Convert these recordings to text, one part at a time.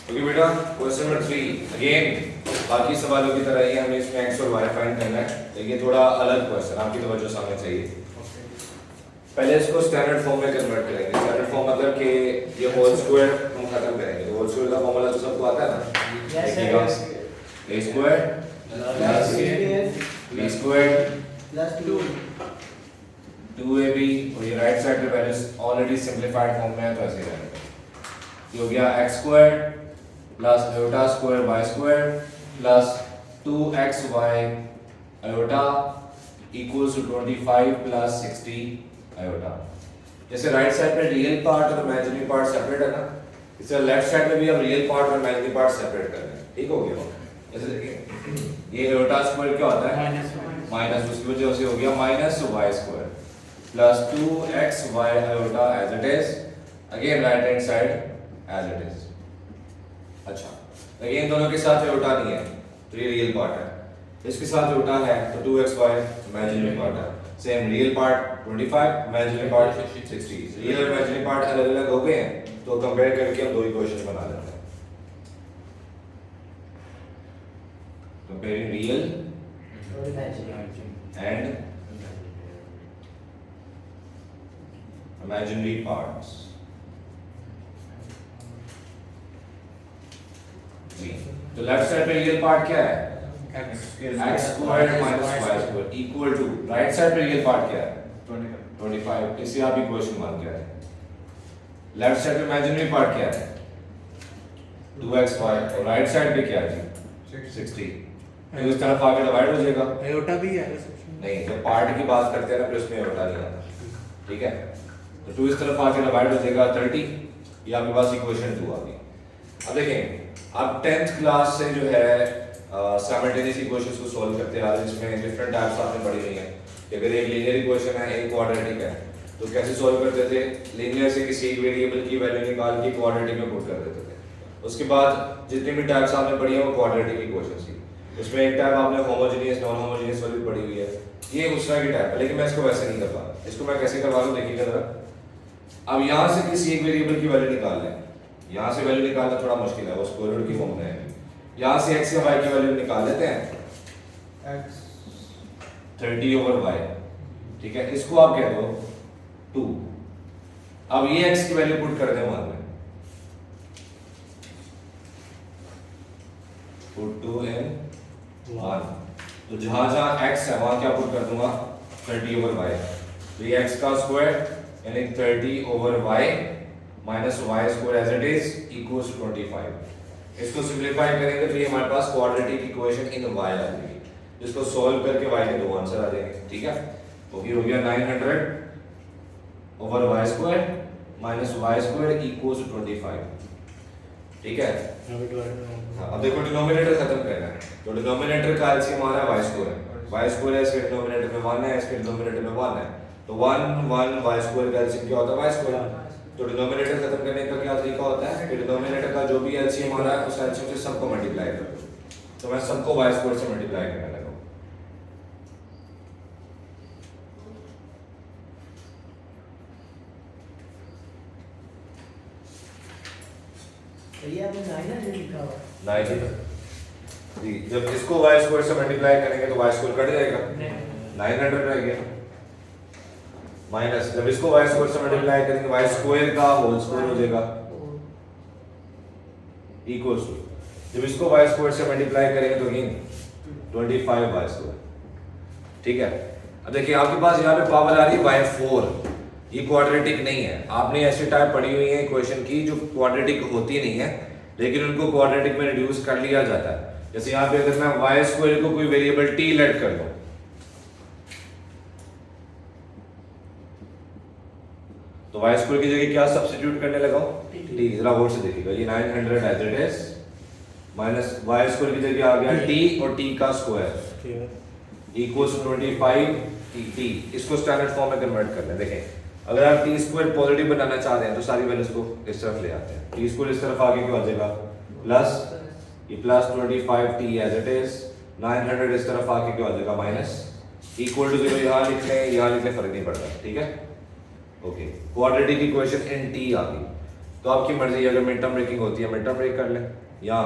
Okay बेटा, question number 3 again बाकी सवालों की तरह ही हमें इसमें x और y फाइंड करना है, लेकिन थोड़ा अलग क्वेश्चन आपकी तवज्जो सामने चाहिए। पहले इसको स्टैंडर्ड फॉर्म में कन्वर्ट करेंगे। स्टैंडर्ड फॉर्म मतलब कि ये होल स्क्वायर हम खत्म करेंगे। होल स्क्वायर का फॉर्मूला तो सबको आता है ना, देखिएगा a square plus b square plus 2ab, और ये राइट साइड पे वैल्यूज ऑलरेडी सिंपलीफाइड फॉर्म में है तो ऐसे ही रहेगा। ये हो गया x square plus iota square y square plus 2xy iota equals to 25 plus 60 iota. जैसे राइट साइड पे रियल पार्ट और इमेजिनरी पार्ट सेपरेट है ना, इसे लेफ्ट साइड में भी हम रियल पार्ट और इमेजिनरी पार्ट सेपरेट कर रहे हैं। ठीक हो गया? जैसे देखिए ये आयोटा स्क्वायर क्या होता है माइनस, उसकी वजह से हो गया minus y square plus 2xy iota as it is, again right hand side as it is. अच्छा, अगेन दोनों के साथ आयोटा नहीं है तो ये रियल पार्ट है, इसके साथ आयोटा है तो 2xy इमेजिनरी पार्ट है। Same real part 25, imaginary part 60। Real और इमेजिनरी पार्ट अलग अलग हो गए हैं तो कंपेयर करके हम दो इक्वेशन बना लेते हैं। Comparing real and imaginary parts। जी, तो लेफ्ट साइड पे रियल पार्ट क्या है? x square minus y square equal to, right side पे रियल पार्ट क्या है? 25। इसे आप इक्वेशन मान के आए। लेफ्ट साइड पे इमेजिनरी पार्ट क्या है? 2xy, और राइट साइड पे क्या है जी? 60। तो इस तरफ आके डिवाइड हो जाएगा। आयोटा भी है नहीं, जब पार्ट की बात करते हैं ना फिर उसमें आयोटा नहीं आता। ठीक है, तो 2 इस तरफ आके डिवाइड हो जाएगा 30, ये आपके पास इक्वेशन 2 आ गई। अब देखें, आप 10th क्लास से जो है साइमल्टेनियस इक्वेशंस को सॉल्व करते आ रहे हैं, जिसमें डिफरेंट टाइप्स आपने पढ़ी हुई हैं कि अगर एक लीनियर इक्वेशन है एक क्वाड्रेटिक है तो कैसे सॉल्व करते थे? लीनियर से किसी एक वेरिएबल की वैल्यू निकाल के क्वाड्रेटिक में पुट कर देते थे। उसके बाद जितनी भी टाइप्स आपने पढ़ी है वो क्वाड्रेटिक इक्वेशंस थी। उसमें एक टाइप आपने होमोजेनियस नॉन होमोजेनियस वाली पढ़ी हुई है, ये उस तरह की टाइप है, लेकिन मैं इसको वैसे नहीं करवा रहा। इसको मैं कैसे करवा रहा हूँ देखिएगा जरा। अब यहाँ से किसी एक वेरिएबल की वैल्यू निकाल लें, यहाँ से वैल्यू निकालना थोड़ा मुश्किल है, वो स्क्वायर रूट की फॉर्म में है। यहाँ से x या y की वैल्यू निकाल लेते हैं, x 30 ओवर y, ठीक है, इसको आप कह दो 2। अब ये x की वैल्यू पुट कर दें मान में, पुट 2 in 1, तो जहां जहां x है वहां क्या पुट कर दूंगा? 30 ओवर y। तो ये x का स्क्वायर यानी 30 over y minus y square as it is equals to 25। इसको सिंपलीफाई करेंगे तो ये हमारे पास क्वाड्रेटिक इक्वेशन इन y आ जाएगी, जिसको सॉल्व करके y के दो आंसर आ जाएंगे। ठीक है, तो ये हो गया 900 over y square minus y square equals to 25। ठीक है, हाँ, अब देखो डिनोमिनेटर खत्म करना है, तो डिनोमिनेटर का एलसीएम हमारा y स्क्वायर है। y स्क्वायर है, इसके डिनोमिनेटर में 1 है, इसके डिनोमिनेटर में 1 है, तो 1 1 y स्क्वायर का एलसीएम क्या होता है? y square. तो डिनोमिनेटर खत्म करने का क्या तरीका होता है कि डिनोमिनेटर का जो भी एलसीएम आ रहा है उस एलसीएम से सबको मल्टीप्लाई कर दो। तो मैं सबको y स्क्वायर से मल्टीप्लाई करने लगा। ये आपने 900 लिखा हुआ 900 जी, जब इसको y स्क्वायर से मल्टीप्लाई करेंगे तो y स्क्वायर कट जाएगा, 900 रह गया, माइनस जब इसको y स्क्वायर से मल्टीप्लाई करेंगे y स्क्वायर का होल स्क्वायर हो जाएगा इक्वल्स टू, जब इसको y स्क्वायर से मल्टीप्लाई करेंगे तो अगेन 25 y स्क्वायर। ठीक है, अब देखिए आपके पास यहाँ पे पावर आ रही है y4, ये क्वाड्रेटिक नहीं है। आपने ऐसी टाइप पढ़ी हुई है इक्वेशन की जो क्वाड्रेटिक होती नहीं है, लेकिन उनको क्वाड्रेटिक में रिड्यूस कर लिया जाता है। जैसे यहाँ पे अगर मैं y स्क्वायर को कोई वेरिएबल t लेट कर दूं, तो y स्क्वायर की जगह क्या सब्स्टिट्यूट करने लगा हूं? t। जरा गौर से देखिएगा, ये 900 as it is minus y square की जगह आ गया t और t का स्क्वायर इक्वल्स टू 25 t। इसको स्टैंडर्ड फॉर्म में कन्वर्ट कर लें। देखें, अगर आप t स्क्वायर पॉजिटिव बनाना चाह रहे हैं तो सारी वैल्यूज को इस तरफ ले आते हैं। t स्क्वायर इस तरफ आगे क्या हो जाएगा? प्लस, ये plus 25 t as it is, 900 इस तरफ आके क्या हो जाएगा? माइनस, इक्वल टू 0 यहाँ लिख लें, यहाँ लिख लें, फर्क नहीं पड़ता। ठीक है, ओके, क्वाड्रेटिक इक्वेशन इन t आ गई। तो आपकी मर्जी, अगर मिड टर्म ब्रेकिंग होती है मिड टर्म ब्रेक कर ले, या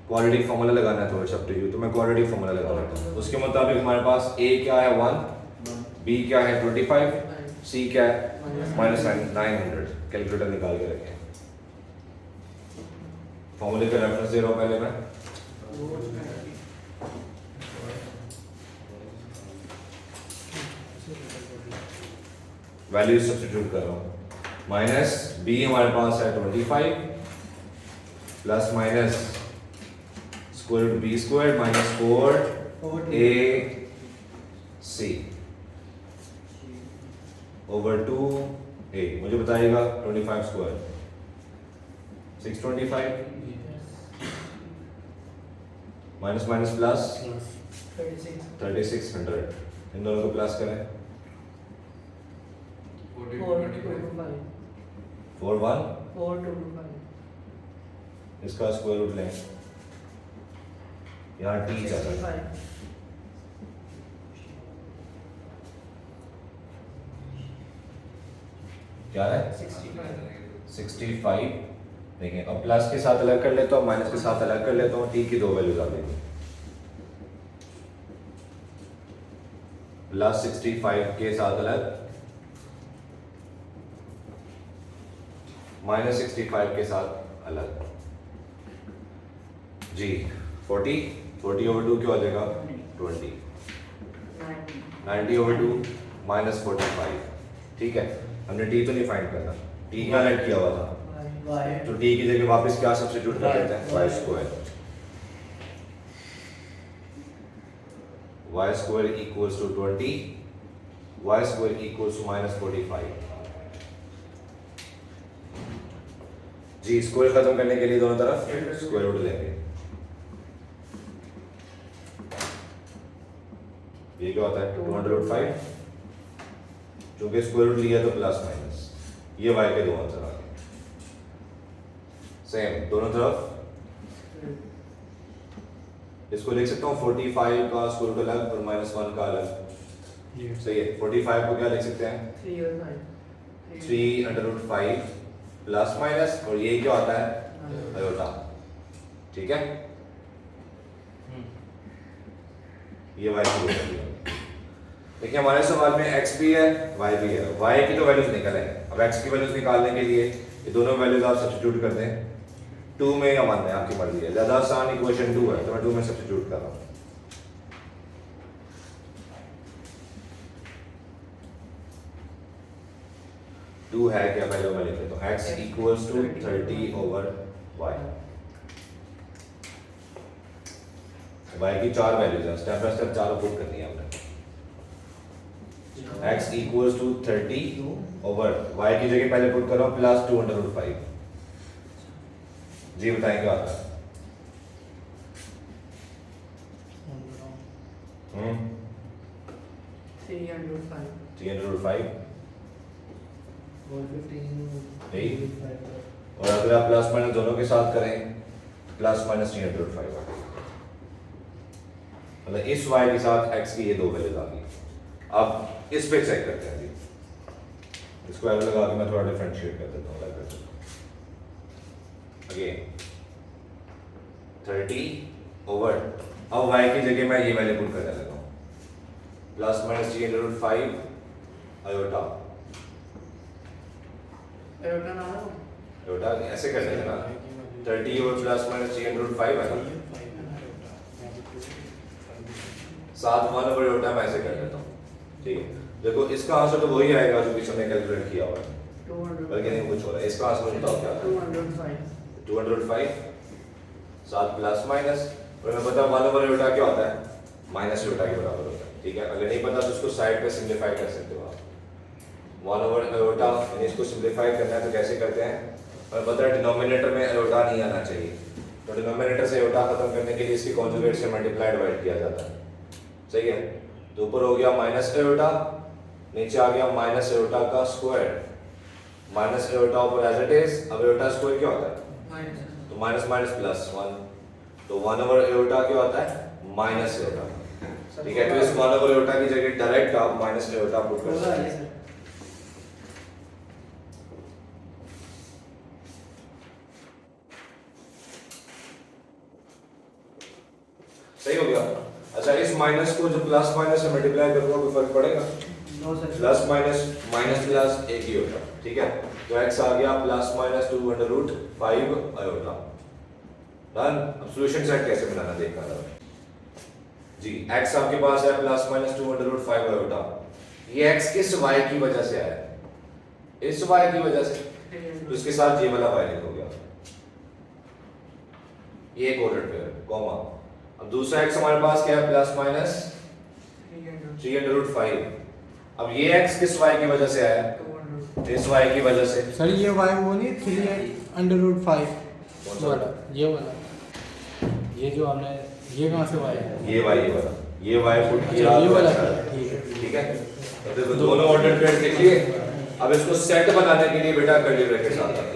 क्वाड्रेटिक फॉर्मूला लगाना है तो सब्स्टिट्यूट, तो मैं क्वाड्रेटिक फॉर्मूला लगा लेता हूँ। उसके मुताबिक हमारे पास a क्या है 1, b क्या है 25, c क्या है -900। कैलकुलेटर निकाल के रखें, फॉर्मूले का रेफरेंस दे रहा हूँ पहले मैं। वैल्यू सब्स्टिट्यूट कर रहा हूँ। माइनस b हमारे पास है 25 plus minus square root b square minus 4ac over 2a, मुझे बताइएगा 25 स्क्वायर 625 माइनस माइनस प्लस 3600, इन दोनों को प्लस करें 41, इसका स्क्वायर रूट लें, यहाँ t जाता है क्या है 65। देखिए अब प्लस के साथ अलग कर लेता हूँ, माइनस के साथ अलग कर लेता हूँ, t की दो वैल्यूज आ गई, प्लस 65 के साथ अलग, माइनस 65 के साथ अलग जी। 40 ओवर 2 क्या हो जाएगा 20, 90 ओवर 2 माइनस 45। ठीक है, हमने t तो नहीं फाइंड करना, t क्या ऐड किया हुआ था, तो t की जगह वापस क्या सब्स्टिट्यूट कर देते हैं y square equals to 20, y square equals to minus 45 जी। स्क्वायर खत्म करने के लिए दोनों तरफ स्क्वायर रूट लेंगे, ये क्या होता है 205, चूंकि स्क्वायर रूट लिया तो प्लस माइनस, ये y के दो आंसर आ गए सेम दोनों तरफ। इसको लिख सकता हूँ 45 का स्क्वायर रूट अलग और -1 का अलग, सही है। 45 को क्या लिख सकते हैं 3/5 प्लस माइनस, और ये क्या होता है आयोटा। ठीक है, ये y की वैल्यू है। देखिए हमारे सवाल में x भी है y भी है, y की तो वैल्यूज निकल है, अब x की वैल्यूज निकालने के लिए ये दोनों वैल्यूज आप सब्स्टिट्यूट कर दें 2 में या 1 में, आपकी मर्जी है। ज्यादा आसान इक्वेशन 2 है तो मैं 2 में सब्स्टिट्यूट कर रहा हूँ। टू है क्या, पहले मैं लिख लेता हूँ x equals to 30 over y। y की 4 वैल्यूज हैं, स्टेप बाय स्टेप 4 पुट करनी है हमने। x equals to 30 over y की जगह पहले पुट कर रहा हूँ प्लस 2/5 जी। बताएं क्या आता है 305 और अगर आप प्लस माइनस दोनों के साथ करें प्लस माइनस 305 आ गई, मतलब इस y के साथ x की ये दो वैल्यूज आ गई। अब इस पे चेक करते हैं जी, इसको एरो लगा के मैं थोड़ा डिफरेंशिएट कर देता हूँ अगेन 30 ओवर, अब y की जगह मैं ये वैल्यू पुट करने लगा हूँ प्लस माइनस 305 आयोटा आयोटा ऐसे कर देंगे ना 30 ओवर प्लस माइनस 305 है ना, साथ 1 ओवर आयोटा मैं ऐसे कर देता हूँ। ठीक है, देखो इसका आंसर तो वही आएगा जो किसी ने कैलकुलेट किया हुआ है, बल्कि नहीं कुछ हो रहा है। इसका आंसर बताओ क्या था 205 साथ प्लस माइनस, और मैं पता 1 ओवर आयोटा क्या होता है माइनस आयोटा के बराबर होता है। ठीक है, अगर नहीं पता तो उसको साइड पे सिंपलीफाई कर सकते हो आप। 1 ओवर आयोटा यानी इसको सिंपलीफाई करना है तो कैसे करते हैं, और पता है डिनोमिनेटर में आयोटा नहीं आना चाहिए, तो डिनोमिनेटर से आयोटा खत्म करने के लिए इसके कॉन्जुगेट से मल्टीप्लाई डिवाइड किया जाता है। सही है, तो ऊपर हो गया माइनस आयोटा, नीचे आ गया माइनस आयोटा का स्क्वायर, माइनस आयोटा ऊपर एज इट इज। अब आयोटा स्क्वायर क्या होता है तो माइनस माइनस प्लस 1, तो 1 ओवर आयोटा क्या होता है माइनस आयोटा। ठीक है, तो इस 1 ओवर आयोटा की जगह डायरेक्ट आप माइनस आयोटा पुट कर सकते हैं। सही हो गया। अच्छा इस माइनस को जो प्लस माइनस से मल्टीप्लाई करूंगा कोई फर्क पड़ेगा? प्लस माइनस माइनस प्लस एक ही होगा, ठीक है। तो x आ गया प्लस माइनस 2√5 आयोटा। डन। अब सॉल्यूशन सेट कैसे बनाना देखना था जी। x आपके पास है प्लस माइनस 2√5 आयोटा। ये x किस y की वजह से आया? इस y की वजह से, तो इसके साथ ये वाला y लिख हो गया, ये एक ऑर्डर पेयर कॉमा। अब दूसरा x हमारे पास क्या है? Plus minus 3√5। अब ये x किस y की वजह से आया? इस y की वजह से। सर ये y वो नहीं 3√5 वाला, ये वाला, ये जो हमने, ये कहाँ से y है? ये y पुट किया, ये वाला, ठीक है। तो दोनों ऑर्डर पेयर लिख लिए। अब इसको सेट बनाने के लिए बेटा कर्ली ब्रैकेट्स आता है।